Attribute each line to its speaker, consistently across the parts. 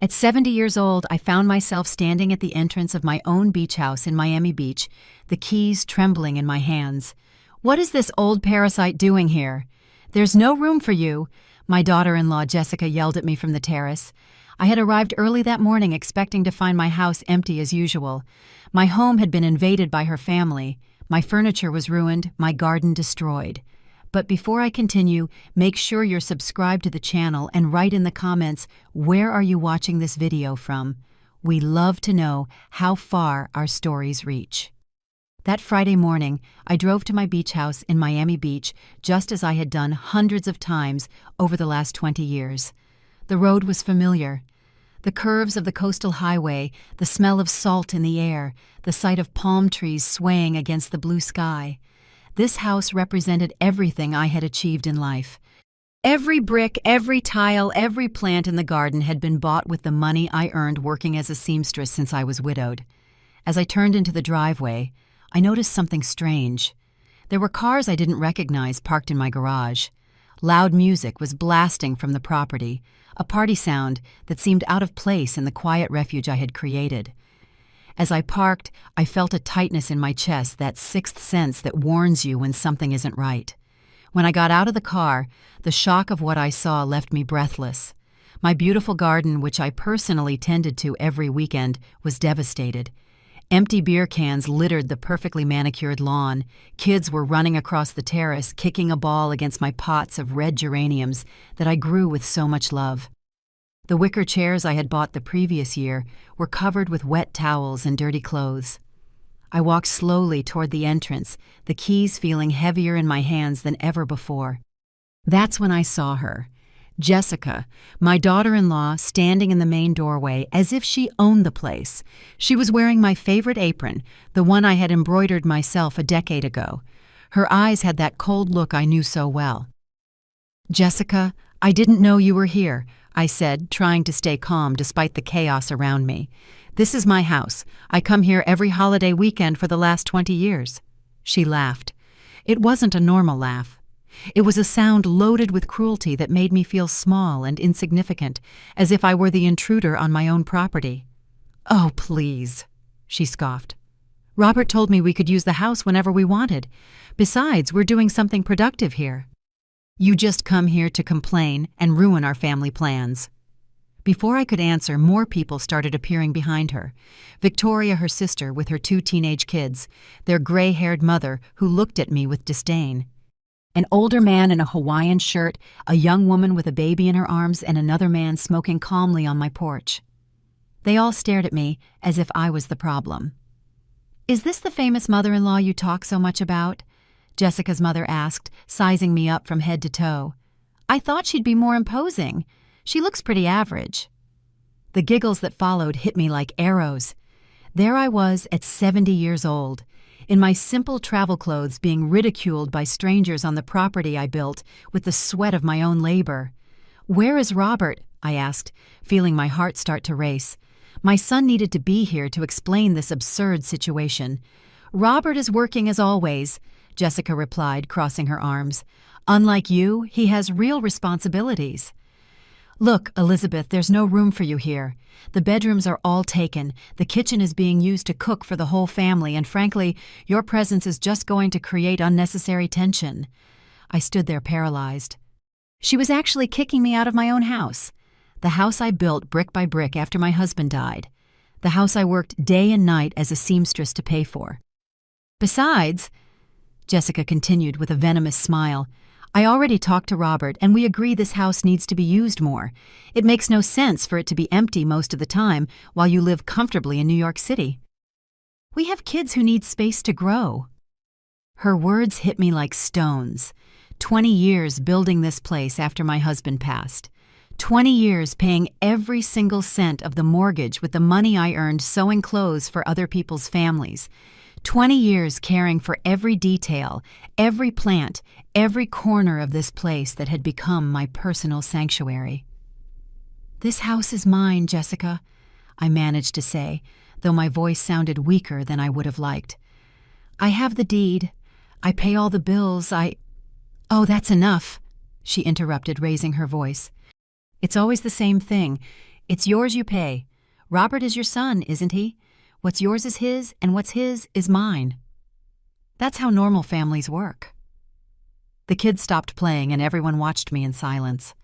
Speaker 1: At 70 years old, I found myself standing at the entrance of my own beach house in Miami Beach, the keys trembling in my hands. "What is this old parasite doing here? There's no room for you," my daughter-in-law Jessica yelled at me from the terrace. I had arrived early that morning expecting to find my house empty as usual. My home had been invaded by her family. My furniture was ruined, my garden destroyed. But before I continue, make sure you're subscribed to the channel and write in the comments, where are you watching this video from? We love to know how far our stories reach. That Friday morning, I drove to my beach house in Miami Beach just as I had done hundreds of times over the last 20 years. The road was familiar. The curves of the coastal highway, the smell of salt in the air, the sight of palm trees swaying against the blue sky. This house represented everything I had achieved in life. Every brick, every tile, every plant in the garden had been bought with the money I earned working as a seamstress since I was widowed. As I turned into the driveway, I noticed something strange. There were cars I didn't recognize parked in my garage. Loud music was blasting from the property, a party sound that seemed out of place in the quiet refuge I had created. As I parked, I felt a tightness in my chest, that sixth sense that warns you when something isn't right. When I got out of the car, the shock of what I saw left me breathless. My beautiful garden, which I personally tended to every weekend, was devastated. Empty beer cans littered the perfectly manicured lawn. Kids were running across the terrace, kicking a ball against my pots of red geraniums that I grew with so much love. The wicker chairs I had bought the previous year were covered with wet towels and dirty clothes. I walked slowly toward the entrance, the keys feeling heavier in my hands than ever before. That's when I saw her, Jessica, my daughter-in-law, standing in the main doorway as if she owned the place. She was wearing my favorite apron, the one I had embroidered myself a decade ago. Her eyes had that cold look I knew so well. "Jessica, I didn't know you were here," I said, trying to stay calm despite the chaos around me. "This is my house. I come here every holiday weekend for the last 20 years. She laughed. It wasn't a normal laugh. It was a sound loaded with cruelty that made me feel small and insignificant, as if I were the intruder on my own property. "Oh, please," she scoffed. "Robert told me we could use the house whenever we wanted. Besides, we're doing something productive here. You just come here to complain and ruin our family plans." Before I could answer, more people started appearing behind her. Victoria, her sister, with her 2 teenage kids, their gray-haired mother, who looked at me with disdain. An older man in a Hawaiian shirt, a young woman with a baby in her arms, and another man smoking calmly on my porch. They all stared at me as if I was the problem. "Is this the famous mother-in-law you talk so much about?" Jessica's mother asked, sizing me up from head to toe. "I thought she'd be more imposing. She looks pretty average." The giggles that followed hit me like arrows. There I was at 70 years old, in my simple travel clothes, being ridiculed by strangers on the property I built with the sweat of my own labor. "Where is Robert?" I asked, feeling my heart start to race. My son needed to be here to explain this absurd situation. "Robert is working as always," Jessica replied, crossing her arms. "Unlike you, he has real responsibilities." "Look, Elizabeth, there's no room for you here. The bedrooms are all taken. The kitchen is being used to cook for the whole family, and frankly, your presence is just going to create unnecessary tension." I stood there paralyzed. She was actually kicking me out of my own house. The house I built brick by brick after my husband died. The house I worked day and night as a seamstress to pay for. "Besides," Jessica continued with a venomous smile, "I already talked to Robert, and we agree this house needs to be used more. It makes no sense for it to be empty most of the time while you live comfortably in New York City. We have kids who need space to grow." Her words hit me like stones. 20 years building this place after my husband passed. 20 years paying every single cent of the mortgage with the money I earned sewing clothes for other people's families. 20 years caring for every detail, every plant, every corner of this place that had become my personal sanctuary. "This house is mine, Jessica," I managed to say, though my voice sounded weaker than I would have liked. "I have the deed. I pay all the bills. "Oh, that's enough," she interrupted, raising her voice. "It's always the same thing. It's yours you pay. Robert is your son, isn't he? What's yours is his, and what's his is mine. That's how normal families work. The kids stopped playing and everyone watched me in silence.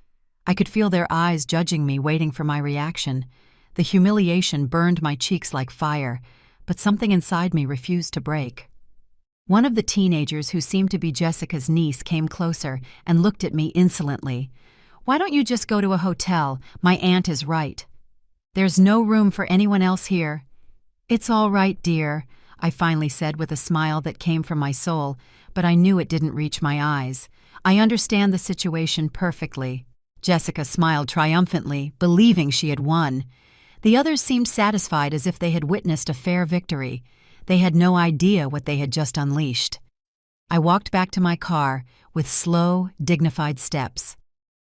Speaker 1: I could feel their eyes judging me, waiting for my reaction. The humiliation burned my cheeks like fire, but something inside me refused to break. One of the teenagers who seemed to be Jessica's niece came closer and looked at me insolently. "Why don't you just go to a hotel? My aunt is right. There's no room for anyone else here." "It's all right, dear," I finally said with a smile that came from my soul, but I knew it didn't reach my eyes. "I understand the situation perfectly." Jessica smiled triumphantly, believing she had won. The others seemed satisfied, as if they had witnessed a fair victory. They had no idea what they had just unleashed. I walked back to my car with slow, dignified steps.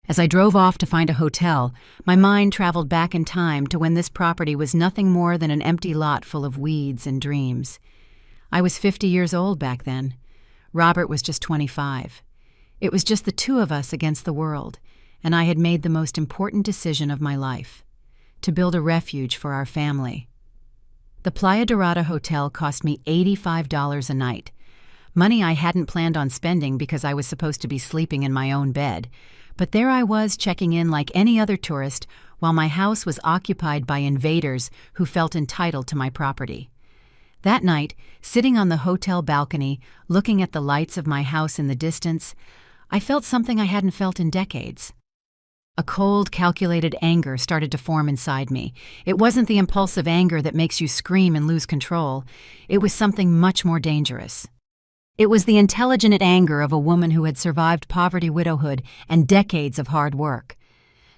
Speaker 1: As I drove off to find a hotel, my mind traveled back in time to when this property was nothing more than an empty lot full of weeds and dreams. I was 50 years old back then. Robert was just 25. It was just the two of us against the world, and I had made the most important decision of my life: to build a refuge for our family. The Playa Dorada Hotel cost me $85 a night, money I hadn't planned on spending because I was supposed to be sleeping in my own bed. But there I was, checking in like any other tourist, while my house was occupied by invaders who felt entitled to my property. That night, sitting on the hotel balcony, looking at the lights of my house in the distance, I felt something I hadn't felt in decades. A cold, calculated anger started to form inside me. It wasn't the impulsive anger that makes you scream and lose control. It was something much more dangerous. It was the intelligent anger of a woman who had survived poverty, widowhood, and decades of hard work.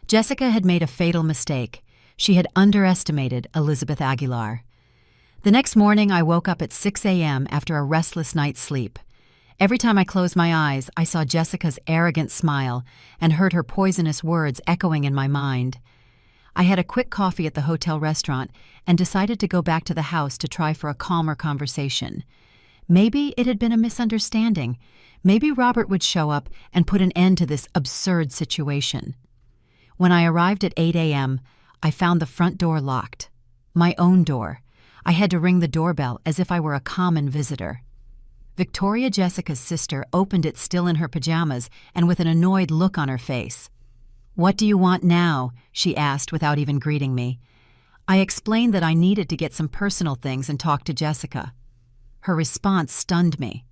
Speaker 1: Jessica had made a fatal mistake. She had underestimated Elizabeth Aguilar. The next morning, I woke up at 6 a.m. after a restless night's sleep. Every time I closed my eyes, I saw Jessica's arrogant smile and heard her poisonous words echoing in my mind. I had a quick coffee at the hotel restaurant and decided to go back to the house to try for a calmer conversation. Maybe it had been a misunderstanding. Maybe Robert would show up and put an end to this absurd situation. When I arrived at 8 a.m., I found the front door locked. My own door. I had to ring the doorbell as if I were a common visitor. Victoria, Jessica's sister, opened it still in her pajamas and with an annoyed look on her face. "What do you want now?" she asked without even greeting me. I explained that I needed to get some personal things and talk to Jessica. Her response stunned me.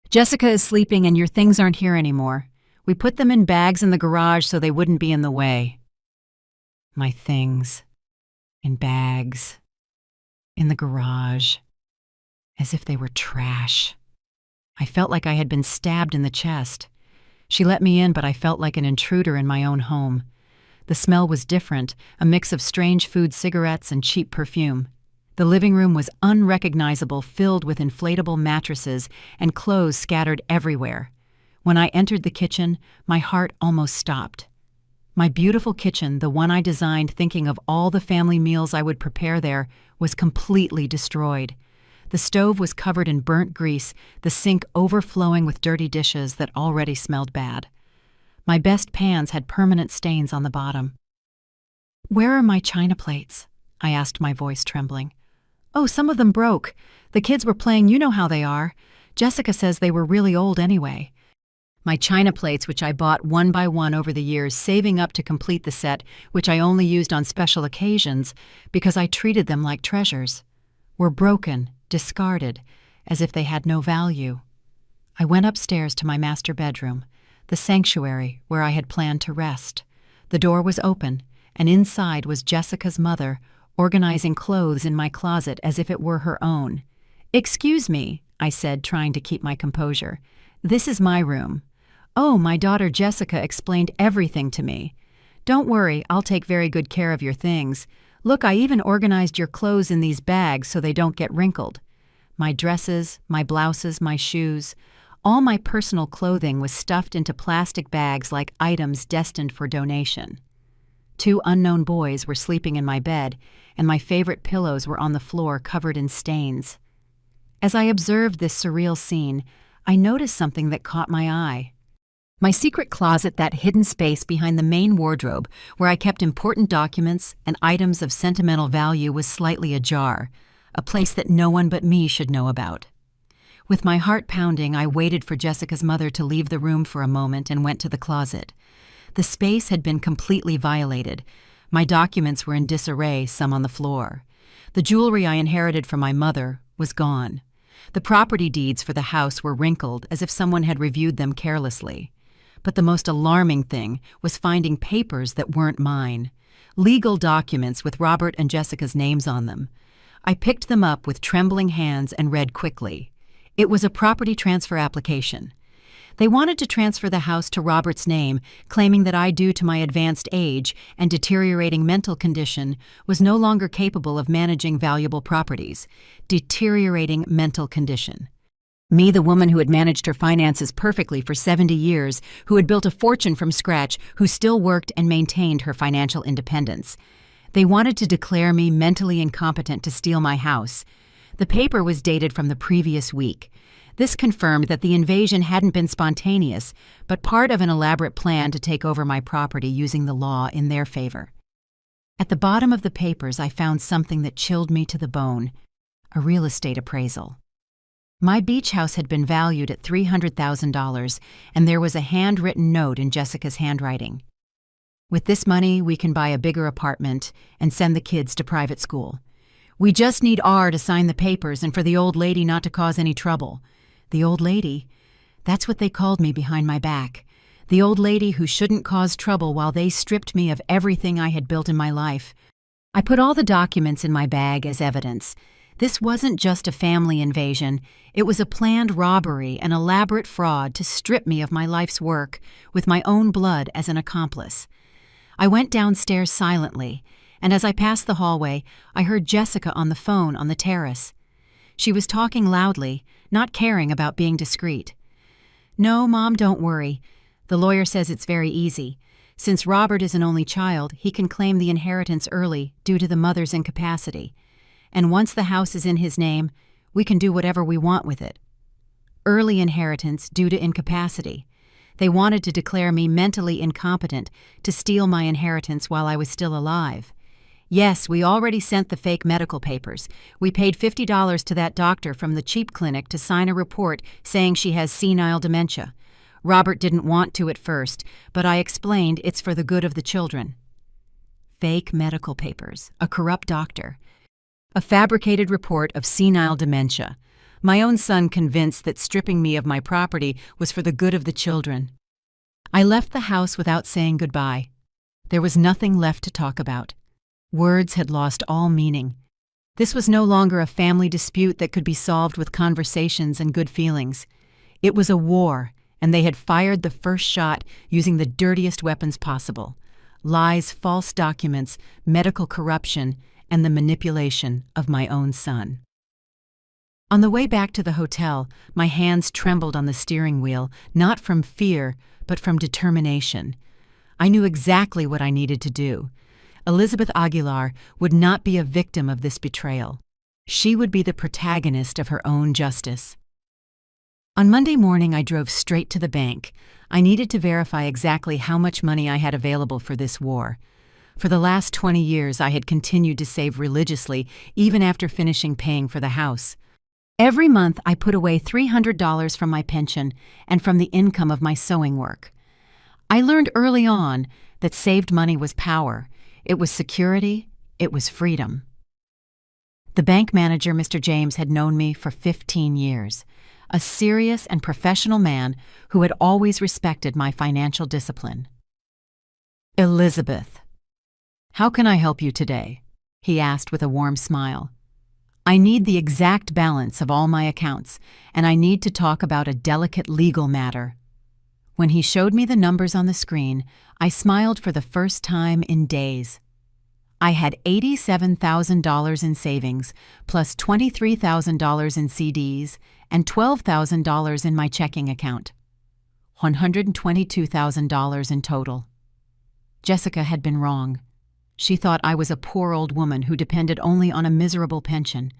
Speaker 1: "Jessica is sleeping and your things aren't here anymore. We put them in bags in the garage so they wouldn't be in the way." My things. In bags. In the garage. As if they were trash. I felt like I had been stabbed in the chest. She let me in, but I felt like an intruder in my own home. The smell was different, a mix of strange food, cigarettes, and cheap perfume. The living room was unrecognizable, filled with inflatable mattresses and clothes scattered everywhere. When I entered the kitchen, my heart almost stopped. My beautiful kitchen, the one I designed thinking of all the family meals I would prepare there, was completely destroyed. The stove was covered in burnt grease, the sink overflowing with dirty dishes that already smelled bad. My best pans had permanent stains on the bottom. "Where are my china plates?" I asked, my voice trembling. "Oh, some of them broke. The kids were playing, you know how they are. Jessica says they were really old anyway." My china plates, which I bought one by one over the years, saving up to complete the set, which I only used on special occasions because I treated them like treasures, were broken, discarded, as if they had no value. I went upstairs to my master bedroom, the sanctuary where I had planned to rest. The door was open, and inside was Jessica's mother, organizing clothes in my closet as if it were her own. "Excuse me," I said, trying to keep my composure. "This is my room." "Oh, my daughter Jessica explained everything to me." "Don't worry, I'll take very good care of your things. Look, I even organized your clothes in these bags so they don't get wrinkled." My dresses, my blouses, my shoes, all my personal clothing was stuffed into plastic bags like items destined for donation. 2 unknown boys were sleeping in my bed, and my favorite pillows were on the floor covered in stains. As I observed this surreal scene, I noticed something that caught my eye. My secret closet, that hidden space behind the main wardrobe where I kept important documents and items of sentimental value, was slightly ajar, a place that no one but me should know about. With my heart pounding, I waited for Jessica's mother to leave the room for a moment and went to the closet. The space had been completely violated. My documents were in disarray, some on the floor. The jewelry I inherited from my mother was gone. The property deeds for the house were wrinkled as if someone had reviewed them carelessly. But the most alarming thing was finding papers that weren't mine. Legal documents with Robert and Jessica's names on them. I picked them up with trembling hands and read quickly. It was a property transfer application. They wanted to transfer the house to Robert's name, claiming that I, due to my advanced age and deteriorating mental condition, was no longer capable of managing valuable properties. Deteriorating mental condition. Me, the woman who had managed her finances perfectly for 70 years, who had built a fortune from scratch, who still worked and maintained her financial independence. They wanted to declare me mentally incompetent to steal my house. The paper was dated from the previous week. This confirmed that the invasion hadn't been spontaneous, but part of an elaborate plan to take over my property using the law in their favor. At the bottom of the papers, I found something that chilled me to the bone: a real estate appraisal. My beach house had been valued at $300,000, and there was a handwritten note in Jessica's handwriting. With this money, we can buy a bigger apartment and send the kids to private school. We just need R to sign the papers and for the old lady not to cause any trouble. The old lady? That's what they called me behind my back. The old lady who shouldn't cause trouble while they stripped me of everything I had built in my life. I put all the documents in my bag as evidence. This wasn't just a family invasion. It was a planned robbery, an elaborate fraud to strip me of my life's work, with my own blood as an accomplice. I went downstairs silently, and as I passed the hallway, I heard Jessica on the phone on the terrace. She was talking loudly, not caring about being discreet. "No, Mom, don't worry. The lawyer says it's very easy. Since Robert is an only child, he can claim the inheritance early due to the mother's incapacity. And once the house is in his name, we can do whatever we want with it. Early inheritance due to incapacity. They wanted to declare me mentally incompetent to steal my inheritance while I was still alive. Yes, we already sent the fake medical papers. We paid $50 to that doctor from the cheap clinic to sign a report saying she has senile dementia. Robert didn't want to at first, but I explained it's for the good of the children." Fake medical papers, a corrupt doctor, a fabricated report of senile dementia. My own son convinced that stripping me of my property was for the good of the children. I left the house without saying goodbye. There was nothing left to talk about. Words had lost all meaning. This was no longer a family dispute that could be solved with conversations and good feelings. It was a war, and they had fired the first shot using the dirtiest weapons possible: lies, false documents, medical corruption, and the manipulation of my own son. On the way back to the hotel, my hands trembled on the steering wheel, not from fear, but from determination. I knew exactly what I needed to do. Elizabeth Aguilar would not be a victim of this betrayal. She would be the protagonist of her own justice. On Monday morning, I drove straight to the bank. I needed to verify exactly how much money I had available for this war. For the last 20 years, I had continued to save religiously, even after finishing paying for the house. Every month, I put away $300 from my pension and from the income of my sewing work. I learned early on that saved money was power. It was security. It was freedom. The bank manager, Mr. James, had known me for 15 years, a serious and professional man who had always respected my financial discipline. "Elizabeth, how can I help you today?" he asked with a warm smile. "I need the exact balance of all my accounts, and I need to talk about a delicate legal matter." When he showed me the numbers on the screen, I smiled for the first time in days. I had $87,000 in savings, plus $23,000 in CDs, and $12,000 in my checking account. $122,000 in total. Jessica had been wrong. She thought I was a poor old woman who depended only on a miserable pension.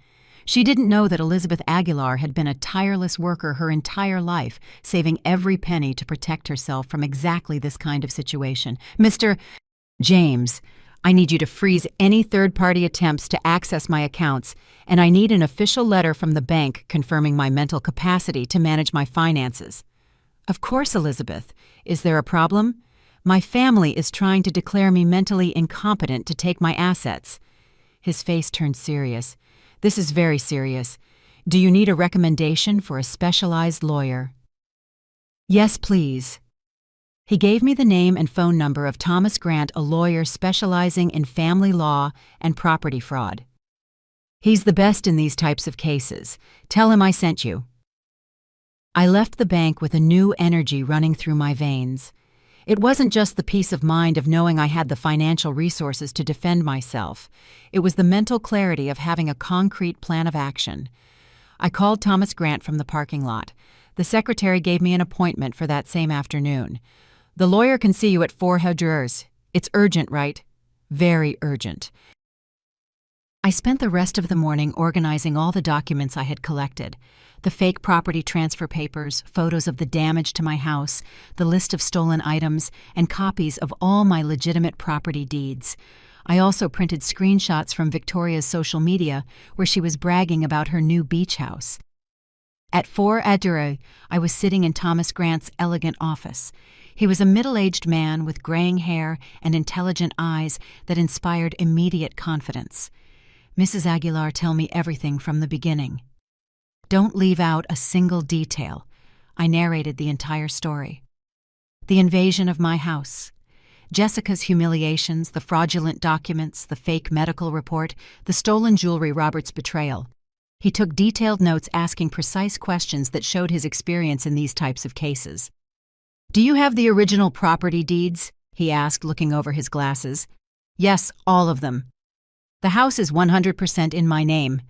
Speaker 1: She didn't know that Elizabeth Aguilar had been a tireless worker her entire life, saving every penny to protect herself from exactly this kind of situation. Mr. James, I need you to freeze any third-party attempts to access my accounts, and I need an official letter from the bank confirming my mental capacity to manage my finances. Of course, Elizabeth. Is there a problem? My family is trying to declare me mentally incompetent to take my assets. His face turned serious. This is very serious. Do you need a recommendation for a specialized lawyer? Yes, please. He gave me the name and phone number of Thomas Grant, a lawyer specializing in family law and property fraud. He's the best in these types of cases. Tell him I sent you. I left the bank with a new energy running through my veins. It wasn't just the peace of mind of knowing I had the financial resources to defend myself. It was the mental clarity of having a concrete plan of action. I called Thomas Grant from the parking lot. The secretary gave me an appointment for that same afternoon. The lawyer can see you at 4 Hedgers. It's urgent, right? Very urgent. I spent the rest of the morning organizing all the documents I had collected. The fake property transfer papers, photos of the damage to my house, the list of stolen items, and copies of all my legitimate property deeds. I also printed screenshots from Victoria's social media where she was bragging about her new beach house. At 4 Hedgers, I was sitting in Thomas Grant's elegant office. He was a middle-aged man with graying hair and intelligent eyes that inspired immediate confidence. Mrs. Aguilar, tell me everything from the beginning. Don't leave out a single detail. I narrated the entire story. The invasion of my house, Jessica's humiliations, the fraudulent documents, the fake medical report, the stolen jewelry, Robert's betrayal. He took detailed notes asking precise questions that showed his experience in these types of cases. Do you have the original property deeds? He asked, looking over his glasses. Yes, all of them. The house is 100% in my name.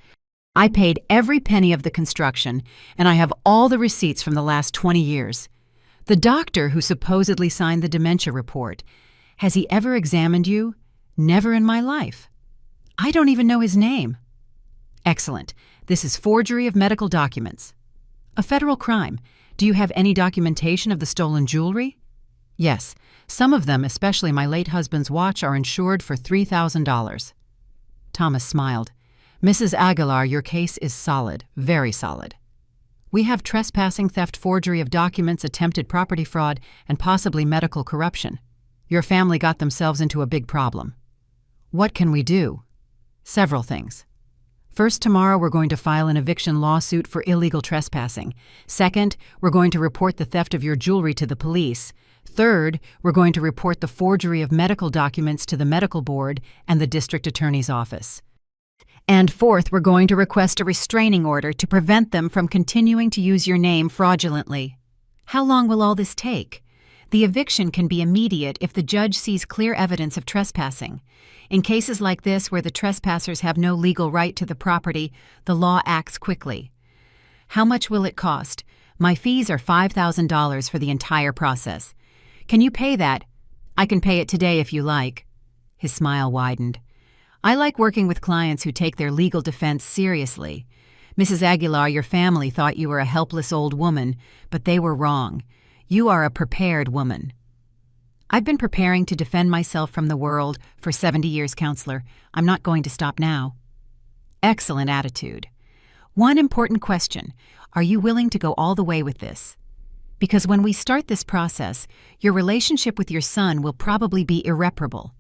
Speaker 1: I paid every penny of the construction, and I have all the receipts from the last 20 years. The doctor who supposedly signed the dementia report, has he ever examined you? Never in my life. I don't even know his name. Excellent. This is forgery of medical documents. A federal crime. Do you have any documentation of the stolen jewelry? Yes. Some of them, especially my late husband's watch, are insured for $3,000. Thomas smiled. Mrs. Aguilar, your case is solid, very solid. We have trespassing, theft, forgery of documents, attempted property fraud, and possibly medical corruption. Your family got themselves into a big problem. What can we do? Several things. First, tomorrow we're going to file an eviction lawsuit for illegal trespassing. Second, we're going to report the theft of your jewelry to the police. Third, we're going to report the forgery of medical documents to the medical board and the district attorney's office. And fourth, we're going to request a restraining order to prevent them from continuing to use your name fraudulently. How long will all this take? The eviction can be immediate if the judge sees clear evidence of trespassing. In cases like this where the trespassers have no legal right to the property, the law acts quickly. How much will it cost? My fees are $5,000 for the entire process. Can you pay that? I can pay it today if you like. His smile widened. I like working with clients who take their legal defense seriously. Mrs. Aguilar, your family thought you were a helpless old woman, but they were wrong. You are a prepared woman. I've been preparing to defend myself from the world for 70 years, counselor. I'm not going to stop now. Excellent attitude. One important question. Are you willing to go all the way with this? Because when we start this process, your relationship with your son will probably be irreparable.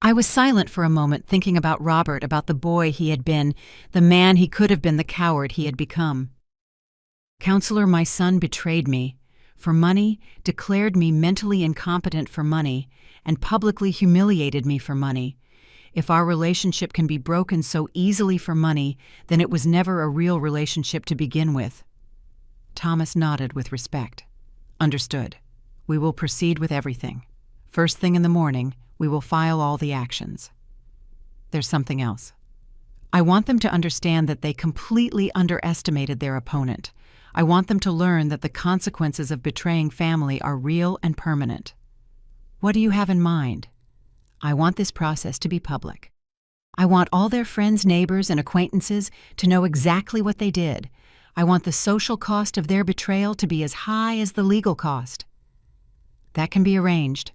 Speaker 1: I was silent for a moment, thinking about Robert, about the boy he had been, the man he could have been, the coward he had become. Counselor, my son betrayed me. For money, declared me mentally incompetent for money, and publicly humiliated me for money. If our relationship can be broken so easily for money, then it was never a real relationship to begin with. Thomas nodded with respect. Understood. We will proceed with everything. First thing in the morning, we will file all the actions. There's something else. I want them to understand that they completely underestimated their opponent. I want them to learn that the consequences of betraying family are real and permanent. What do you have in mind? I want this process to be public. I want all their friends, neighbors, and acquaintances to know exactly what they did. I want the social cost of their betrayal to be as high as the legal cost. That can be arranged.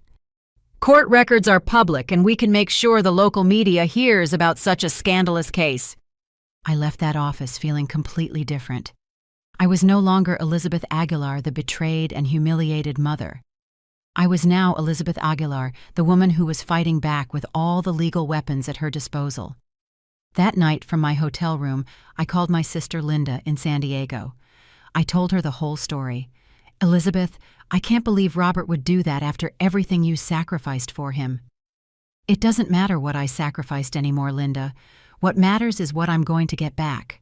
Speaker 1: Court records are public, and we can make sure the local media hears about such a scandalous case. I left that office feeling completely different. I was no longer Elizabeth Aguilar, the betrayed and humiliated mother. I was now Elizabeth Aguilar, the woman who was fighting back with all the legal weapons at her disposal. That night, from my hotel room, I called my sister Linda in San Diego. I told her the whole story. "Elizabeth, I can't believe Robert would do that after everything you sacrificed for him." "It doesn't matter what I sacrificed anymore, Linda. What matters is what I'm going to get back."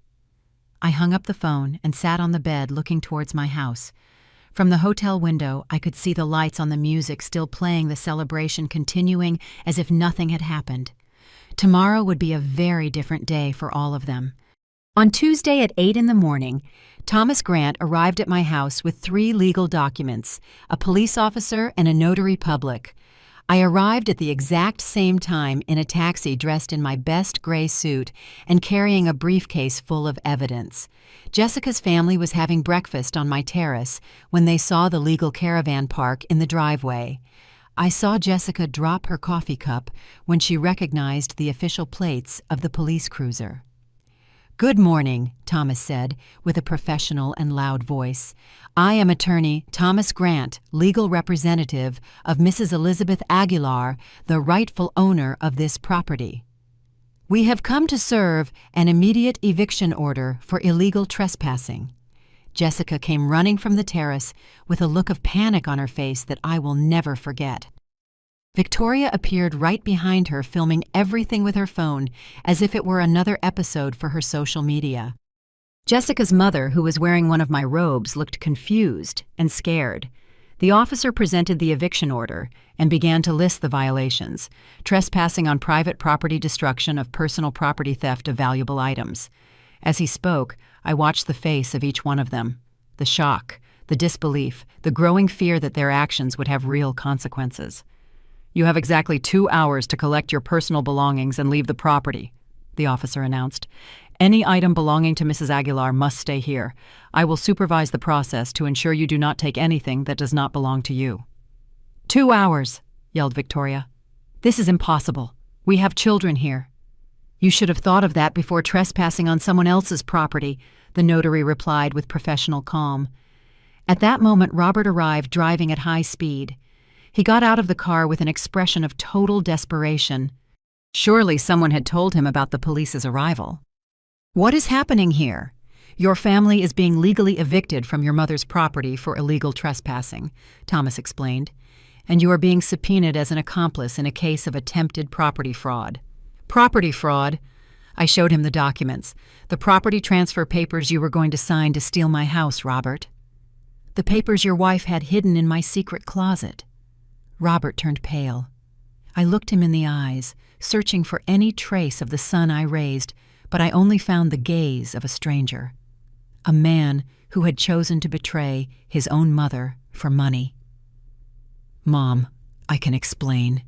Speaker 1: I hung up the phone and sat on the bed looking towards my house. From the hotel window, I could see the lights on the music still playing, the celebration continuing as if nothing had happened. Tomorrow would be a very different day for all of them. On Tuesday at 8 in the morning, Thomas Grant arrived at my house with 3 legal documents, a police officer and a notary public. I arrived at the exact same time in a taxi dressed in my best gray suit and carrying a briefcase full of evidence. Jessica's family was having breakfast on my terrace when they saw the legal caravan park in the driveway. I saw Jessica drop her coffee cup when she recognized the official plates of the police cruiser. "Good morning," Thomas said, with a professional and loud voice. "I am attorney Thomas Grant, legal representative of Mrs. Elizabeth Aguilar, the rightful owner of this property. We have come to serve an immediate eviction order for illegal trespassing." Jessica came running from the terrace with a look of panic on her face that I will never forget. Victoria appeared right behind her, filming everything with her phone as if it were another episode for her social media. Jessica's mother, who was wearing one of my robes, looked confused and scared. The officer presented the eviction order and began to list the violations: trespassing on private property, destruction of personal property, theft of valuable items. As he spoke, I watched the face of each one of them. The shock, the disbelief, the growing fear that their actions would have real consequences. "You have exactly 2 hours to collect your personal belongings and leave the property," the officer announced. "Any item belonging to Mrs. Aguilar must stay here. I will supervise the process to ensure you do not take anything that does not belong to you." 2 hours, yelled Victoria. "This is impossible. We have children here." "You should have thought of that before trespassing on someone else's property," the notary replied with professional calm. At that moment, Robert arrived driving at high speed. He got out of the car with an expression of total desperation. Surely someone had told him about the police's arrival. "What is happening here? Your family is being legally evicted from your mother's property for illegal trespassing," Thomas explained, "and you are being subpoenaed as an accomplice in a case of attempted property fraud." "Property fraud?" I showed him the documents. "The property transfer papers you were going to sign to steal my house, Robert." "The papers your wife had hidden in my secret closet." Robert turned pale. I looked him in the eyes, searching for any trace of the son I raised, but I only found the gaze of a stranger. A man who had chosen to betray his own mother for money. "Mom, I can explain,"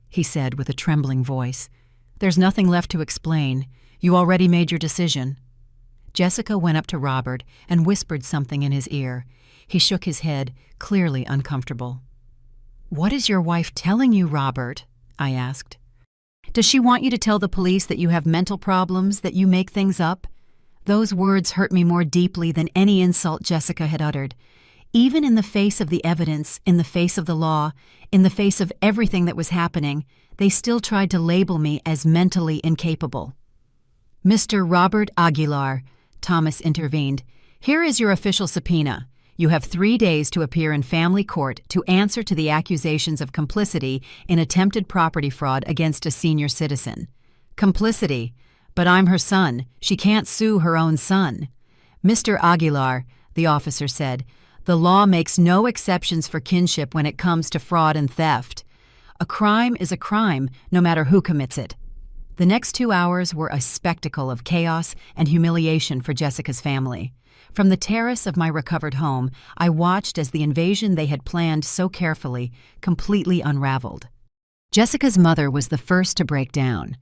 Speaker 1: he said with a trembling voice. "There's nothing left to explain. You already made your decision." Jessica went up to Robert and whispered something in his ear. He shook his head, clearly uncomfortable. "What is your wife telling you, Robert?" I asked. "Does she want you to tell the police that you have mental problems, that you make things up?" Those words hurt me more deeply than any insult Jessica had uttered. Even in the face of the evidence, in the face of the law, in the face of everything that was happening, they still tried to label me as mentally incapable. "Mr. Robert Aguilar," Thomas intervened, "here is your official subpoena. You have 3 days to appear in family court to answer to the accusations of complicity in attempted property fraud against a senior citizen." "Complicity? But I'm her son. She can't sue her own son." "Mr. Aguilar," the officer said, "the law makes no exceptions for kinship when it comes to fraud and theft. A crime is a crime, no matter who commits it." The next 2 hours were a spectacle of chaos and humiliation for Jessica's family. From the terrace of my recovered home, I watched as the invasion they had planned so carefully completely unraveled. Jessica's mother was the first to break down.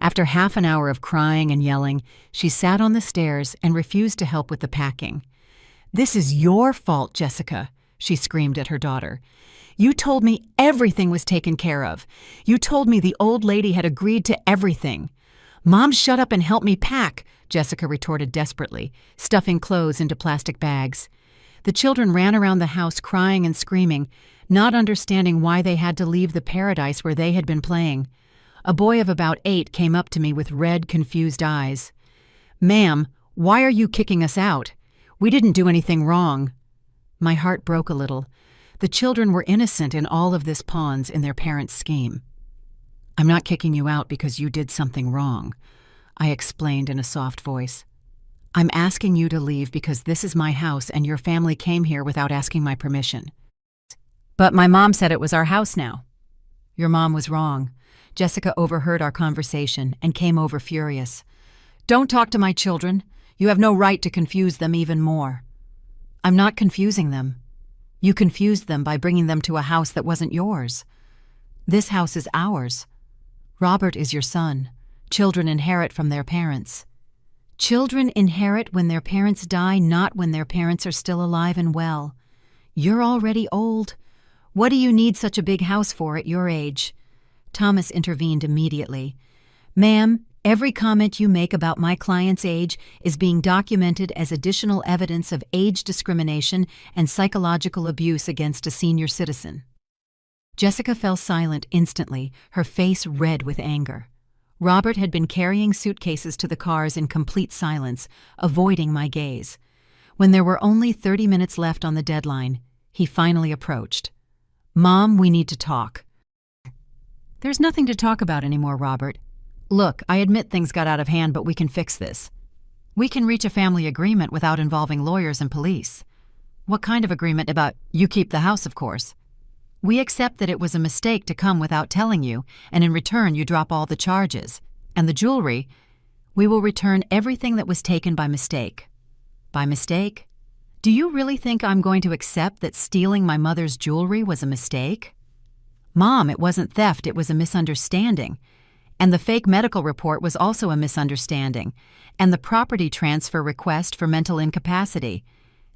Speaker 1: After half an hour of crying and yelling, she sat on the stairs and refused to help with the packing. "This is your fault, Jessica," she screamed at her daughter. "You told me everything was taken care of. You told me the old lady had agreed to everything." "Mom, shut up and help me pack," Jessica retorted desperately, stuffing clothes into plastic bags. The children ran around the house crying and screaming, not understanding why they had to leave the paradise where they had been playing. A boy of about 8 came up to me with red, confused eyes. "Ma'am, why are you kicking us out? We didn't do anything wrong." My heart broke a little. The children were innocent in all of this pawns in their parents' scheme. "I'm not kicking you out because you did something wrong," I explained in a soft voice. "I'm asking you to leave because this is my house and your family came here without asking my permission." "But my mom said it was our house now." "Your mom was wrong." Jessica overheard our conversation and came over furious. "Don't talk to my children. You have no right to confuse them even more." "I'm not confusing them. You confused them by bringing them to a house that wasn't yours. This house is ours. Robert is your son. Children inherit from their parents." "Children inherit when their parents die, not when their parents are still alive and well. You're already old. What do you need such a big house for at your age?" Thomas intervened immediately. "Ma'am, every comment you make about my client's age is being documented as additional evidence of age discrimination and psychological abuse against a senior citizen." Jessica fell silent instantly, her face red with anger. Robert had been carrying suitcases to the cars in complete silence, avoiding my gaze. When there were only 30 minutes left on the deadline, he finally approached. "Mom, we need to talk." "There's nothing to talk about anymore, Robert. Look, I admit things got out of hand, but we can fix this. We can reach a family agreement without involving lawyers and police." "What kind of agreement?" "About you keep the house, of course. We accept that it was a mistake to come without telling you, and in return you drop all the charges. And the jewelry, we will return everything that was taken by mistake." "By mistake? Do you really think I'm going to accept that stealing my mother's jewelry was a mistake?" "Mom, it wasn't theft, it was a misunderstanding. And the fake medical report was also a misunderstanding. And the property transfer request for mental incapacity.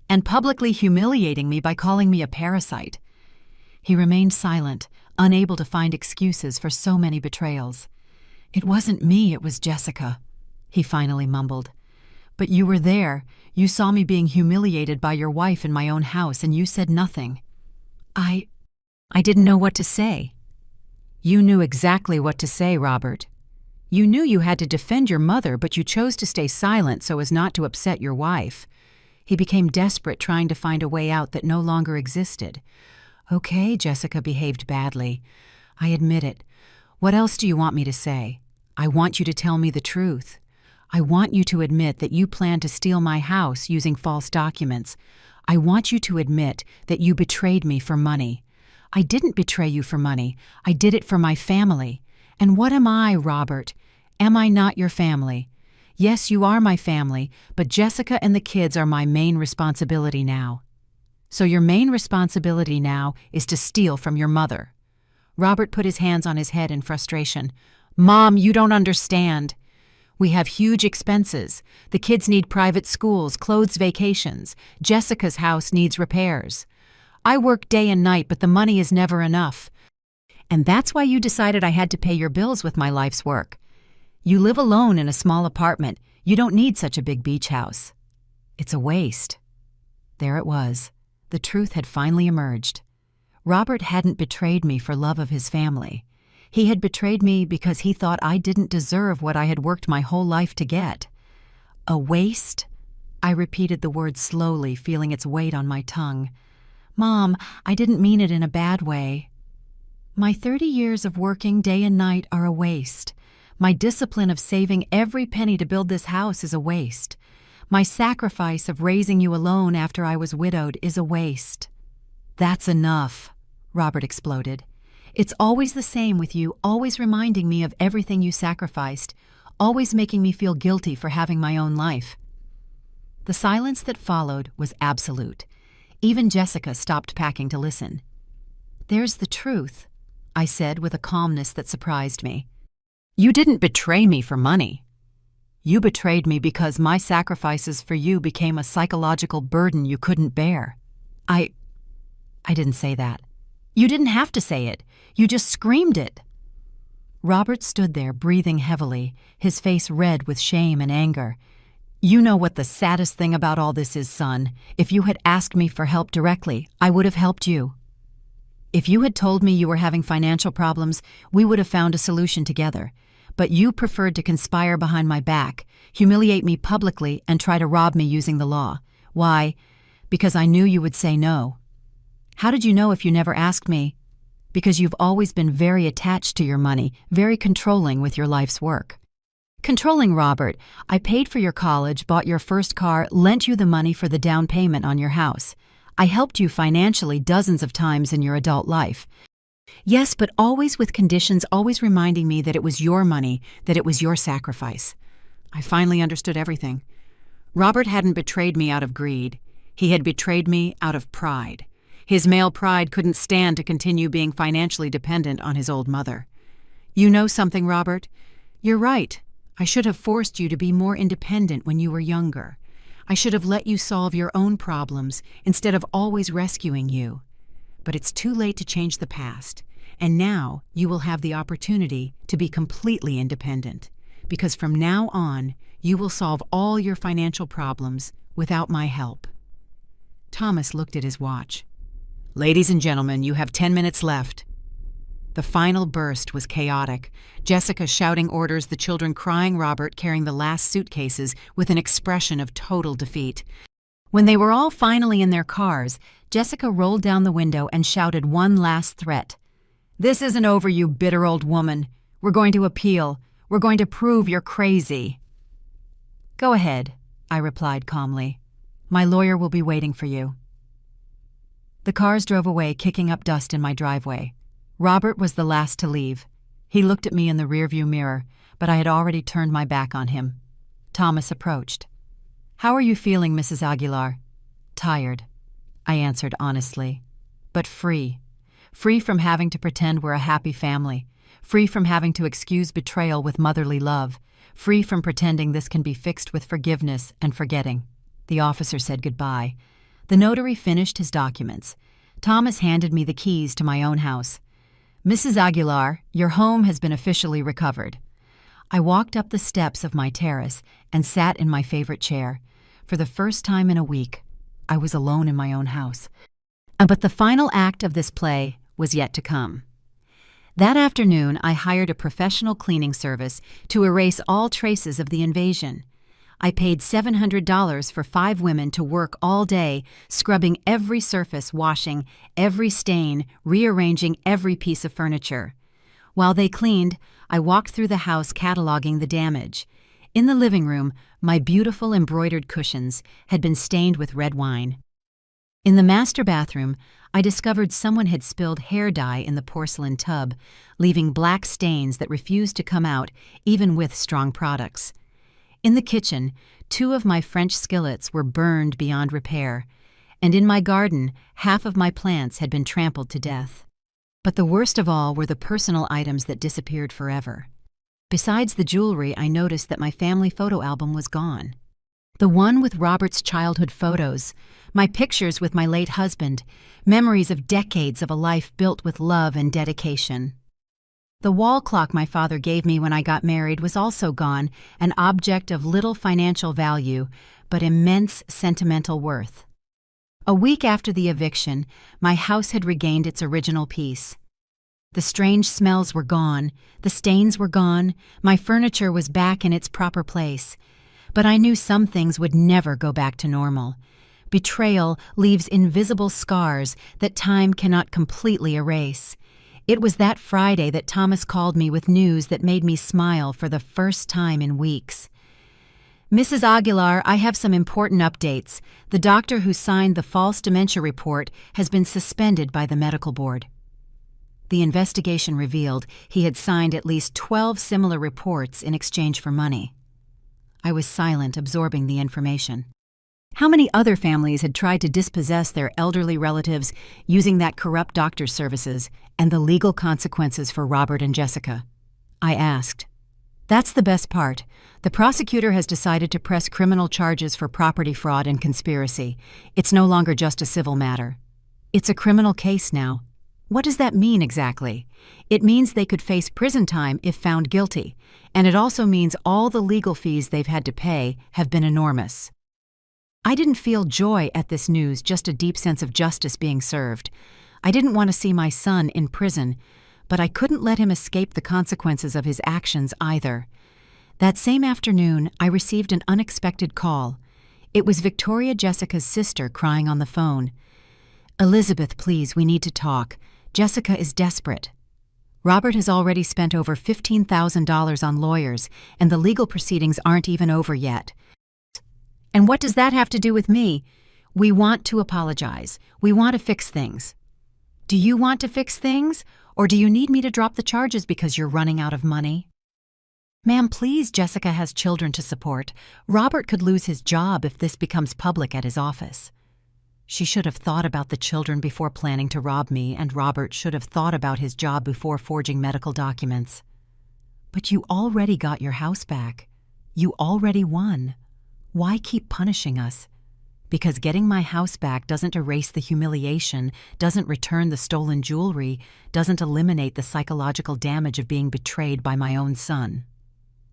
Speaker 1: And publicly humiliating me by calling me a parasite." He remained silent, unable to find excuses for so many betrayals. "It wasn't me, it was Jessica," he finally mumbled. "But you were there. You saw me being humiliated by your wife in my own house, and you said nothing." I didn't know what to say." "You knew exactly what to say, Robert. You knew you had to defend your mother, but you chose to stay silent so as not to upset your wife." He became desperate, trying to find a way out that no longer existed. "Okay, Jessica behaved badly. I admit it. What else do you want me to say? I want you to tell me the truth. I want you to admit that you planned to steal my house using false documents. I want you to admit that you betrayed me for money. I didn't betray you for money. I did it for my family. And what am I, Robert? Am I not your family? Yes, you are my family, but Jessica and the kids are my main responsibility now. So your main responsibility now is to steal from your mother." Robert put his hands on his head in frustration. "Mom, you don't understand. We have huge expenses. The kids need private schools, clothes, vacations. Jessica's house needs repairs. I work day and night, but the money is never enough. And that's why you decided I had to pay your bills with my life's work. You live alone in a small apartment. You don't need such a big beach house. It's a waste." There it was. The truth had finally emerged. Robert hadn't betrayed me for love of his family. He had betrayed me because he thought I didn't deserve what I had worked my whole life to get. A waste? I repeated the word slowly, feeling its weight on my tongue. "Mom, I didn't mean it in a bad way. My 30 years of working day and night are a waste. My discipline of saving every penny to build this house is a waste. My sacrifice of raising you alone after I was widowed is a waste." "That's enough," Robert exploded. "It's always the same with you, always reminding me of everything you sacrificed, always making me feel guilty for having my own life." The silence that followed was absolute. Even Jessica stopped packing to listen. "There's the truth," I said with a calmness that surprised me. You didn't betray me for money. You betrayed me because my sacrifices for you became a psychological burden you couldn't bear. I didn't say that. You didn't have to say it. You just screamed it. Robert stood there, breathing heavily, his face red with shame and anger. You know what the saddest thing about all this is, son. If you had asked me for help directly, I would have helped you. If you had told me you were having financial problems, we would have found a solution together. But you preferred to conspire behind my back, humiliate me publicly, and try to rob me using the law. Why? Because I knew you would say no. How did you know if you never asked me? Because you've always been very attached to your money, very controlling with your life's work. Controlling, Robert. I paid for your college, bought your first car, lent you the money for the down payment on your house. I helped you financially dozens of times in your adult life. Yes, but always with conditions, always reminding me that it was your money, that it was your sacrifice. I finally understood everything. Robert hadn't betrayed me out of greed. He had betrayed me out of pride. His male pride couldn't stand to continue being financially dependent on his old mother. You know something, Robert? You're right. I should have forced you to be more independent when you were younger. I should have let you solve your own problems instead of always rescuing you. But it's too late to change the past, and now you will have the opportunity to be completely independent, because from now on, you will solve all your financial problems without my help. Thomas looked at his watch. Ladies and gentlemen, you have 10 minutes left. The final burst was chaotic. Jessica shouting orders, the children crying, Robert carrying the last suitcases with an expression of total defeat. When they were all finally in their cars, Jessica rolled down the window and shouted one last threat. This isn't over, you bitter old woman. We're going to appeal. We're going to prove you're crazy. Go ahead, I replied calmly. My lawyer will be waiting for you. The cars drove away, kicking up dust in my driveway. Robert was the last to leave. He looked at me in the rearview mirror, but I had already turned my back on him. Thomas approached. How are you feeling, Mrs. Aguilar? Tired, I answered honestly, but free. Free from having to pretend we're a happy family. Free from having to excuse betrayal with motherly love. Free from pretending this can be fixed with forgiveness and forgetting. The officer said goodbye. The notary finished his documents. Thomas handed me the keys to my own house. Mrs. Aguilar, your home has been officially recovered. I walked up the steps of my terrace and sat in my favorite chair. For the first time in a week, I was alone in my own house. But the final act of this play was yet to come. That afternoon, I hired a professional cleaning service to erase all traces of the invasion. I paid $700 for 5 women to work all day, scrubbing every surface, washing every stain, rearranging every piece of furniture. While they cleaned, I walked through the house cataloging the damage. In the living room, my beautiful embroidered cushions had been stained with red wine. In the master bathroom, I discovered someone had spilled hair dye in the porcelain tub, leaving black stains that refused to come out even with strong products. In the kitchen, 2 of my French skillets were burned beyond repair, and in my garden, half of my plants had been trampled to death. But the worst of all were the personal items that disappeared forever. Besides the jewelry, I noticed that my family photo album was gone. The one with Robert's childhood photos, my pictures with my late husband, memories of decades of a life built with love and dedication. The wall clock my father gave me when I got married was also gone, an object of little financial value, but immense sentimental worth. A week after the eviction, my house had regained its original peace. The strange smells were gone, the stains were gone, my furniture was back in its proper place. But I knew some things would never go back to normal. Betrayal leaves invisible scars that time cannot completely erase. It was that Friday that Thomas called me with news that made me smile for the first time in weeks. Mrs. Aguilar, I have some important updates. The doctor who signed the false dementia report has been suspended by the medical board. The investigation revealed he had signed at least 12 similar reports in exchange for money. I was silent, absorbing the information. How many other families had tried to dispossess their elderly relatives using that corrupt doctor's services and the legal consequences for Robert and Jessica? I asked, That's the best part. The prosecutor has decided to press criminal charges for property fraud and conspiracy. It's no longer just a civil matter. It's a criminal case now. What does that mean exactly? It means they could face prison time if found guilty, and it also means all the legal fees they've had to pay have been enormous. I didn't feel joy at this news, just a deep sense of justice being served. I didn't want to see my son in prison, but I couldn't let him escape the consequences of his actions either. That same afternoon, I received an unexpected call. It was Victoria Jessica's sister crying on the phone. "Elizabeth, please, we need to talk. Jessica is desperate. Robert has already spent over $15,000 on lawyers, and the legal proceedings aren't even over yet." "And what does that have to do with me?" "We want to apologize. We want to fix things." "Do you want to fix things? Or do you need me to drop the charges because you're running out of money?" "Ma'am, please, Jessica has children to support. Robert could lose his job if this becomes public at his office." She should have thought about the children before planning to rob me, and Robert should have thought about his job before forging medical documents. "But you already got your house back. You already won. Why keep punishing us?" "Because getting my house back doesn't erase the humiliation, doesn't return the stolen jewelry, doesn't eliminate the psychological damage of being betrayed by my own son.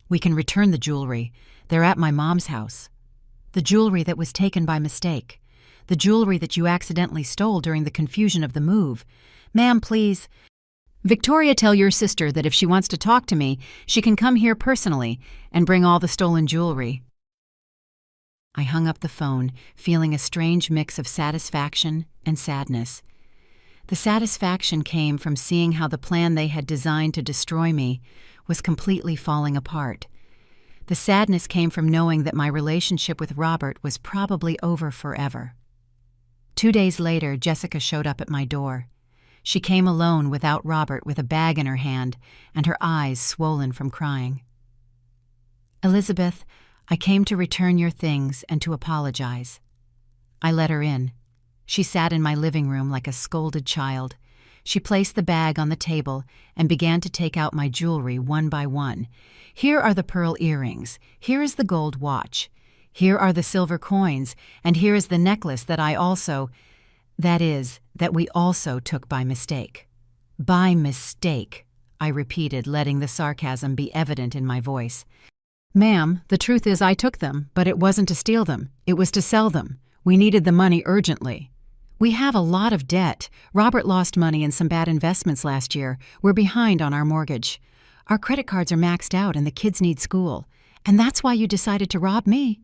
Speaker 1: We can return the jewelry. They're at my mom's house. The jewelry that was taken by mistake. The jewelry that you accidentally stole during the confusion of the move. Ma'am, please. Victoria, tell your sister that if she wants to talk to me, she can come here personally and bring all the stolen jewelry." I hung up the phone, feeling a strange mix of satisfaction and sadness. The satisfaction came from seeing how the plan they had designed to destroy me was completely falling apart. The sadness came from knowing that my relationship with Robert was probably over forever. 2 days later, Jessica showed up at my door. She came alone without Robert, with a bag in her hand and her eyes swollen from crying. "Elizabeth, I came to return your things and to apologize." I let her in. She sat in my living room like a scolded child. She placed the bag on the table and began to take out my jewelry one by one. "Here are the pearl earrings. Here is the gold watch. Here are the silver coins, and here is the necklace that we also took by mistake." "By mistake," I repeated, letting the sarcasm be evident in my voice. "Ma'am, the truth is I took them, but it wasn't to steal them. It was to sell them. We needed the money urgently. We have a lot of debt. Robert lost money in some bad investments last year. We're behind on our mortgage. Our credit cards are maxed out and the kids need school. And that's why you decided to rob me?"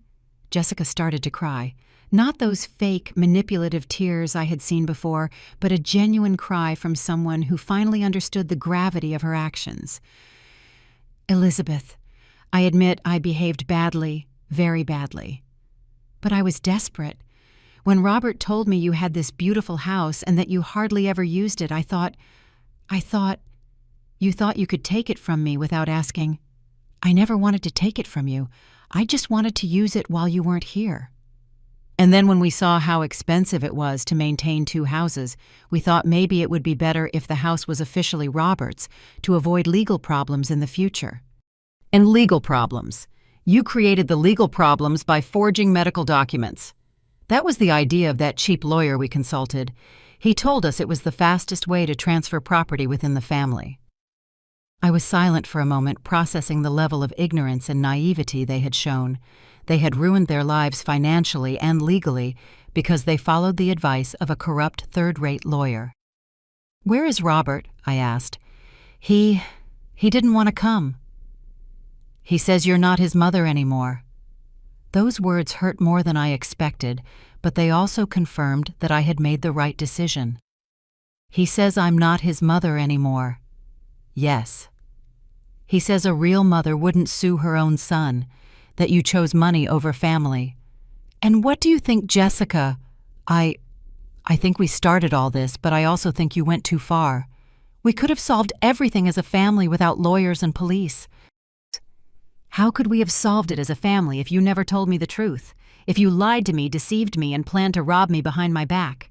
Speaker 1: Jessica started to cry. Not those fake, manipulative tears I had seen before, but a genuine cry from someone who finally understood the gravity of her actions. "Elizabeth, I admit I behaved badly, very badly. But I was desperate. When Robert told me you had this beautiful house and that you hardly ever used it, I thought, you thought you could take it from me without asking. I never wanted to take it from you. I just wanted to use it while you weren't here. And then when we saw how expensive it was to maintain 2 houses, we thought maybe it would be better if the house was officially Robert's to avoid legal problems in the future." "And legal problems. You created the legal problems by forging medical documents. That was the idea of that cheap lawyer we consulted. He told us it was the fastest way to transfer property within the family." I was silent for a moment, processing the level of ignorance and naivety they had shown. They had ruined their lives financially and legally because they followed the advice of a corrupt third-rate lawyer. "Where is Robert?" I asked. He didn't want to come." "He says you're not his mother anymore." Those words hurt more than I expected, but they also confirmed that I had made the right decision. "He says I'm not his mother anymore." "Yes." "He says a real mother wouldn't sue her own son, that you chose money over family." "And what do you think, Jessica?" I think we started all this, but I also think you went too far. We could have solved everything as a family without lawyers and police." "How could we have solved it as a family if you never told me the truth? If you lied to me, deceived me, and planned to rob me behind my back?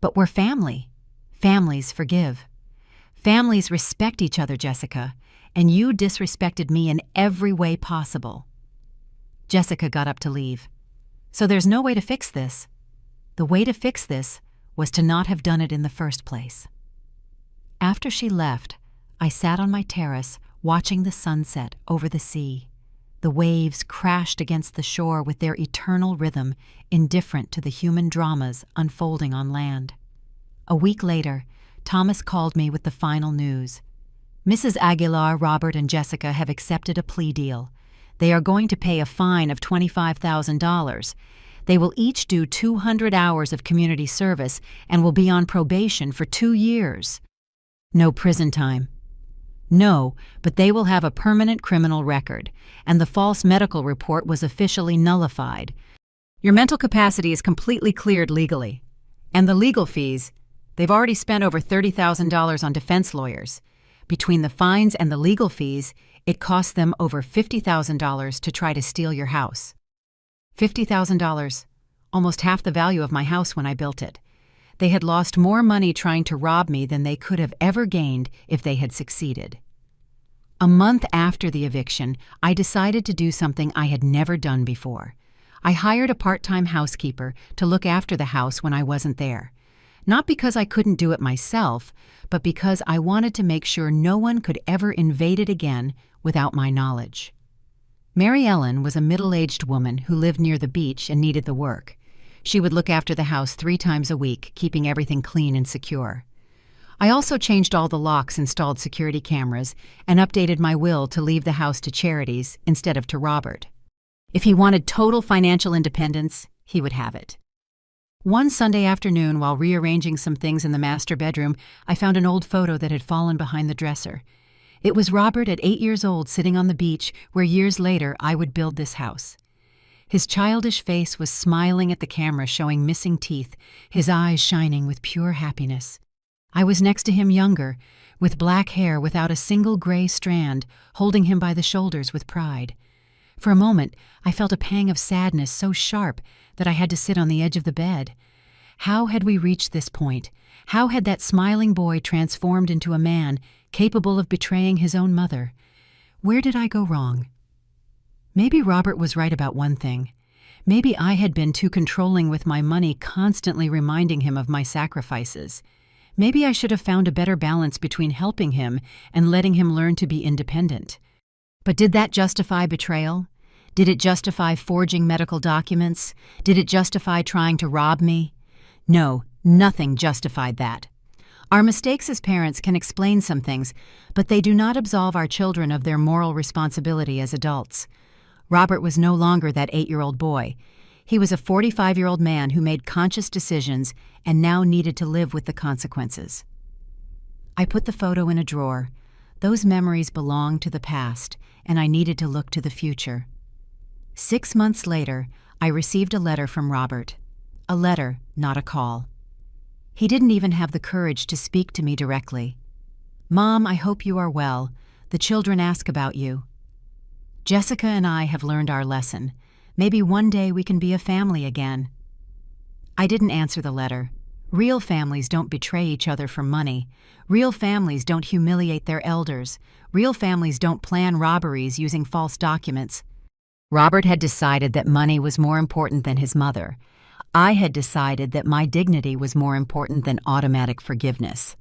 Speaker 1: But we're family. Families forgive. Families respect each other, Jessica. and you disrespected me in every way possible." Jessica got up to leave. "So there's no way to fix this." The way to fix this was to not have done it in the first place. After she left, I sat on my terrace watching the sunset over the sea. The waves crashed against the shore with their eternal rhythm, indifferent to the human dramas unfolding on land. A week later, Thomas called me with the final news. "Mrs. Aguilar, Robert, and Jessica have accepted a plea deal. They are going to pay a fine of $25,000. They will each do 200 hours of community service and will be on probation for 2 years. No prison time. No, but they will have a permanent criminal record, and the false medical report was officially nullified. Your mental capacity is completely cleared legally. And the legal fees, they've already spent over $30,000 on defense lawyers. Between the fines and the legal fees, it cost them over $50,000 to try to steal your house. $50,000, almost half the value of my house when I built it. They had lost more money trying to rob me than they could have ever gained if they had succeeded." A month after the eviction, I decided to do something I had never done before. I hired a part-time housekeeper to look after the house when I wasn't there. Not because I couldn't do it myself, but because I wanted to make sure no one could ever invade it again without my knowledge. Mary Ellen was a middle-aged woman who lived near the beach and needed the work. She would look after the house 3 times a week, keeping everything clean and secure. I also changed all the locks, installed security cameras, and updated my will to leave the house to charities instead of to Robert. If he wanted total financial independence, he would have it. One Sunday afternoon, while rearranging some things in the master bedroom, I found an old photo that had fallen behind the dresser. It was Robert at 8 years old sitting on the beach where years later I would build this house. His childish face was smiling at the camera, showing missing teeth, his eyes shining with pure happiness. I was next to him younger, with black hair without a single gray strand, holding him by the shoulders with pride. For a moment, I felt a pang of sadness so sharp that I had to sit on the edge of the bed. How had we reached this point? How had that smiling boy transformed into a man capable of betraying his own mother? Where did I go wrong? Maybe Robert was right about one thing. Maybe I had been too controlling with my money, constantly reminding him of my sacrifices. Maybe I should have found a better balance between helping him and letting him learn to be independent. But did that justify betrayal? Did it justify forging medical documents? Did it justify trying to rob me? No, nothing justified that. Our mistakes as parents can explain some things, but they do not absolve our children of their moral responsibility as adults. Robert was no longer that 8-year-old boy. He was a 45-year-old man who made conscious decisions and now needed to live with the consequences. I put the photo in a drawer. Those memories belonged to the past, and I needed to look to the future. 6 months later, I received a letter from Robert. A letter, not a call. He didn't even have the courage to speak to me directly. "Mom, I hope you are well. The children ask about you. Jessica and I have learned our lesson. Maybe one day we can be a family again." I didn't answer the letter. Real families don't betray each other for money. Real families don't humiliate their elders. Real families don't plan robberies using false documents. Robert had decided that money was more important than his mother. I had decided that my dignity was more important than automatic forgiveness.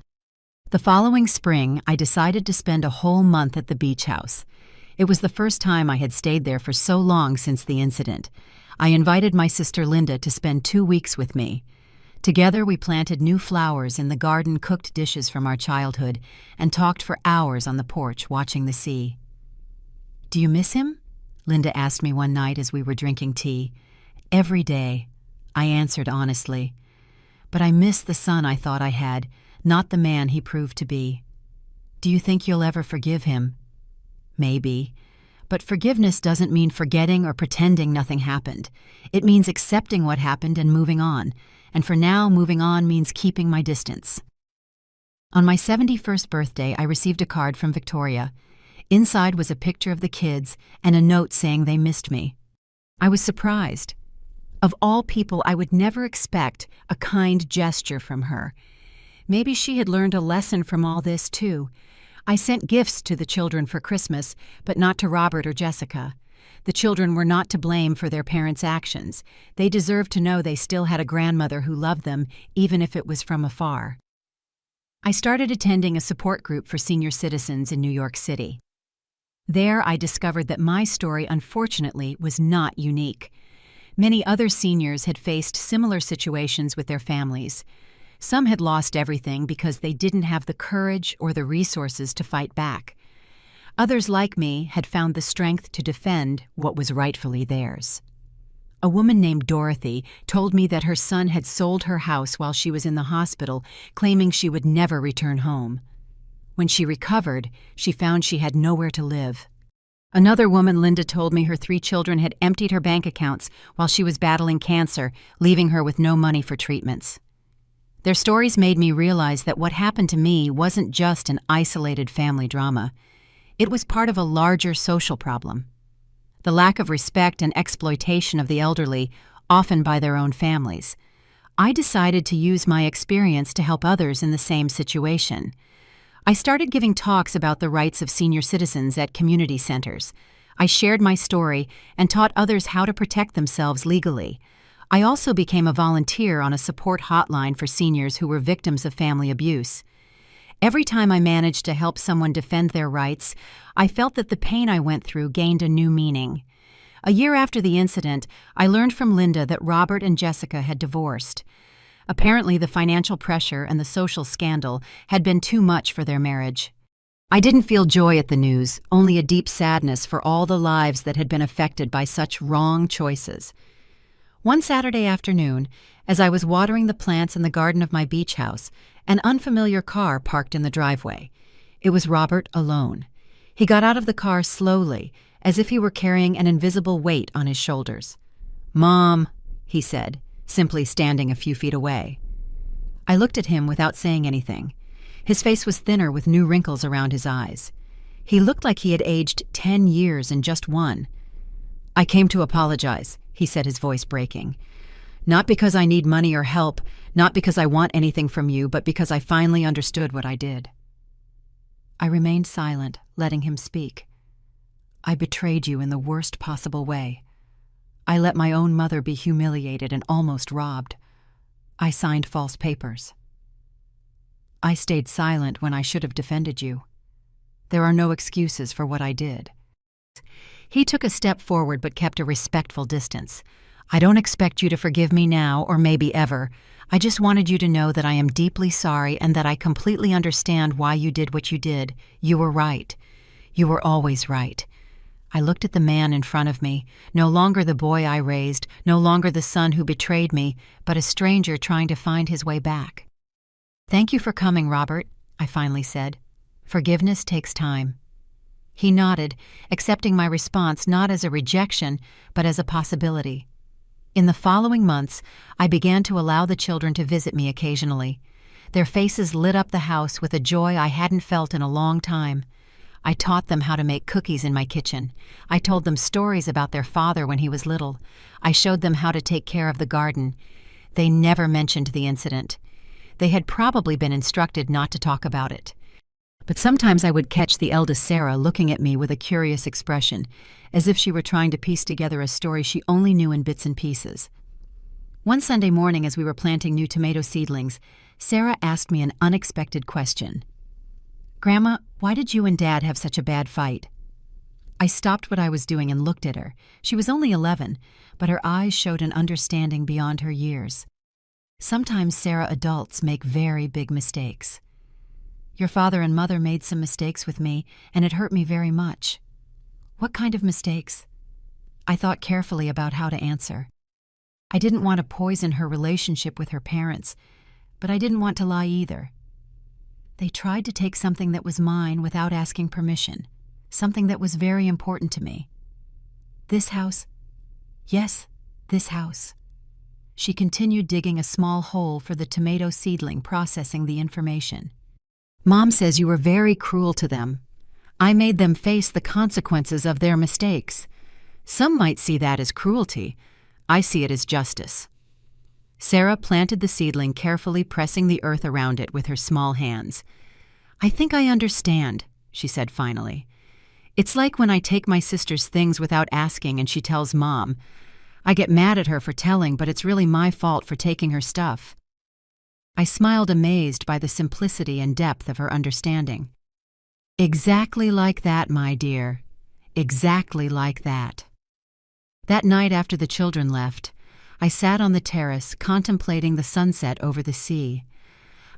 Speaker 1: The following spring, I decided to spend a whole month at the beach house. It was the first time I had stayed there for so long since the incident. I invited my sister Linda to spend 2 weeks with me. Together we planted new flowers in the garden, cooked dishes from our childhood, and talked for hours on the porch watching the sea. "Do you miss him?" Linda asked me one night as we were drinking tea. "Every day," I answered honestly. "But I miss the son I thought I had, not the man he proved to be." "Do you think you'll ever forgive him?" "Maybe. But forgiveness doesn't mean forgetting or pretending nothing happened. It means accepting what happened and moving on. And for now, moving on means keeping my distance." On my 71st birthday, I received a card from Victoria. Inside was a picture of the kids and a note saying they missed me. I was surprised. Of all people, I would never expect a kind gesture from her. Maybe she had learned a lesson from all this, too. I sent gifts to the children for Christmas, but not to Robert or Jessica. The children were not to blame for their parents' actions. They deserved to know they still had a grandmother who loved them, even if it was from afar. I started attending a support group for senior citizens in New York City. There, I discovered that my story, unfortunately, was not unique. Many other seniors had faced similar situations with their families. Some had lost everything because they didn't have the courage or the resources to fight back. Others, like me, had found the strength to defend what was rightfully theirs. A woman named Dorothy told me that her son had sold her house while she was in the hospital, claiming she would never return home. When she recovered, she found she had nowhere to live. Another woman, Linda, told me her 3 children had emptied her bank accounts while she was battling cancer, leaving her with no money for treatments. Their stories made me realize that what happened to me wasn't just an isolated family drama. It was part of a larger social problem. The lack of respect and exploitation of the elderly, often by their own families. I decided to use my experience to help others in the same situation. I started giving talks about the rights of senior citizens at community centers. I shared my story and taught others how to protect themselves legally. I also became a volunteer on a support hotline for seniors who were victims of family abuse. Every time I managed to help someone defend their rights, I felt that the pain I went through gained a new meaning. A year after the incident, I learned from Linda that Robert and Jessica had divorced. Apparently, the financial pressure and the social scandal had been too much for their marriage. I didn't feel joy at the news, only a deep sadness for all the lives that had been affected by such wrong choices. One Saturday afternoon, as I was watering the plants in the garden of my beach house, an unfamiliar car parked in the driveway. It was Robert alone. He got out of the car slowly, as if he were carrying an invisible weight on his shoulders. "Mom," he said, simply standing a few feet away. I looked at him without saying anything. His face was thinner with new wrinkles around his eyes. He looked like he had aged 10 years in just one. "I came to apologize," he said, his voice breaking. "Not because I need money or help, not because I want anything from you, but because I finally understood what I did." I remained silent, letting him speak. "I betrayed you in the worst possible way. I let my own mother be humiliated and almost robbed. I signed false papers. I stayed silent when I should have defended you. There are no excuses for what I did." He took a step forward but kept a respectful distance. "I don't expect you to forgive me now or maybe ever. I just wanted you to know that I am deeply sorry and that I completely understand why you did what you did. You were right. You were always right." I looked at the man in front of me, no longer the boy I raised, no longer the son who betrayed me, but a stranger trying to find his way back. "Thank you for coming, Robert," I finally said. "Forgiveness takes time." He nodded, accepting my response not as a rejection, but as a possibility. In the following months, I began to allow the children to visit me occasionally. Their faces lit up the house with a joy I hadn't felt in a long time. I taught them how to make cookies in my kitchen. I told them stories about their father when he was little. I showed them how to take care of the garden. They never mentioned the incident. They had probably been instructed not to talk about it. But sometimes I would catch the eldest Sarah looking at me with a curious expression, as if she were trying to piece together a story she only knew in bits and pieces. One Sunday morning, as we were planting new tomato seedlings, Sarah asked me an unexpected question. "Grandma, why did you and Dad have such a bad fight?" I stopped what I was doing and looked at her. She was only 11, but her eyes showed an understanding beyond her years. Sometimes Sarah adults make very big mistakes. "Your father and mother made some mistakes with me, and it hurt me very much." "What kind of mistakes?" I thought carefully about how to answer. I didn't want to poison her relationship with her parents, but I didn't want to lie either. "They tried to take something that was mine without asking permission, something that was very important to me." "This house?" "Yes, this house." She continued digging a small hole for the tomato seedling, processing the information. "Mom says you were very cruel to them. I made them face the consequences of their mistakes. Some might see that as cruelty. I see it as justice." Sarah planted the seedling, carefully pressing the earth around it with her small hands. "I think I understand," she said finally. "It's like when I take my sister's things without asking and she tells Mom. I get mad at her for telling, but it's really my fault for taking her stuff." I smiled, amazed by the simplicity and depth of her understanding. "Exactly like that, my dear. Exactly like that." That night after the children left, I sat on the terrace contemplating the sunset over the sea.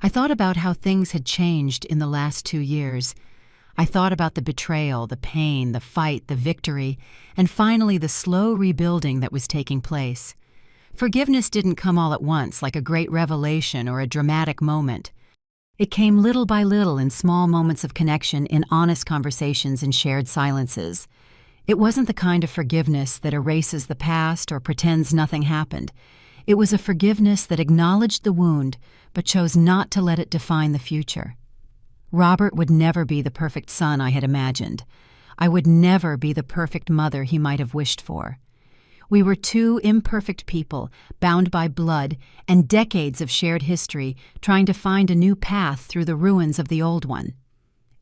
Speaker 1: I thought about how things had changed in the last 2 years. I thought about the betrayal, the pain, the fight, the victory, and finally the slow rebuilding that was taking place. Forgiveness didn't come all at once like a great revelation or a dramatic moment. It came little by little in small moments of connection, in honest conversations and shared silences. It wasn't the kind of forgiveness that erases the past or pretends nothing happened. It was a forgiveness that acknowledged the wound but chose not to let it define the future. Robert would never be the perfect son I had imagined. I would never be the perfect mother he might have wished for. We were two imperfect people, bound by blood and decades of shared history, trying to find a new path through the ruins of the old one.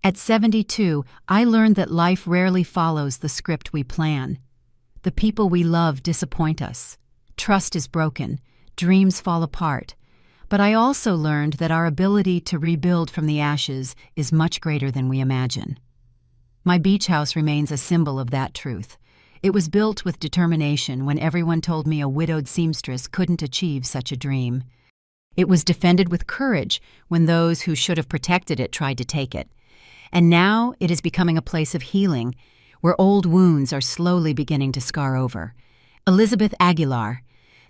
Speaker 1: At 72, I learned that life rarely follows the script we plan. The people we love disappoint us. Trust is broken. Dreams fall apart. But I also learned that our ability to rebuild from the ashes is much greater than we imagine. My beach house remains a symbol of that truth. It was built with determination when everyone told me a widowed seamstress couldn't achieve such a dream. It was defended with courage when those who should have protected it tried to take it. And now it is becoming a place of healing, where old wounds are slowly beginning to scar over. Elizabeth Aguilar,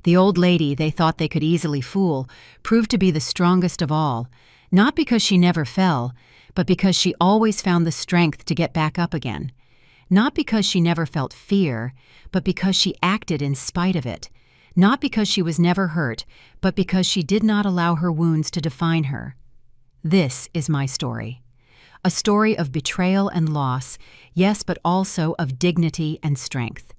Speaker 1: the old lady they thought they could easily fool, proved to be the strongest of all, not because she never fell, but because she always found the strength to get back up again. Not because she never felt fear, but because she acted in spite of it. Not because she was never hurt, but because she did not allow her wounds to define her. This is my story. A story of betrayal and loss, yes, but also of dignity and strength.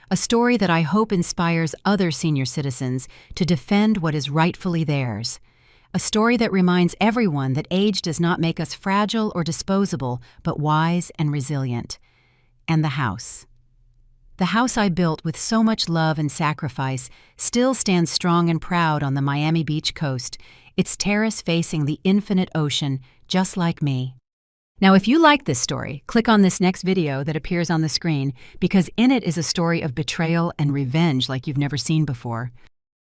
Speaker 1: A story that I hope inspires other senior citizens to defend what is rightfully theirs. A story that reminds everyone that age does not make us fragile or disposable, but wise and resilient. And the house. The house I built with so much love and sacrifice still stands strong and proud on the Miami Beach coast, its terrace facing the infinite ocean, just like me. Now, if you like this story, click on this next video that appears on the screen, because in it is a story of betrayal and revenge like you've never seen before.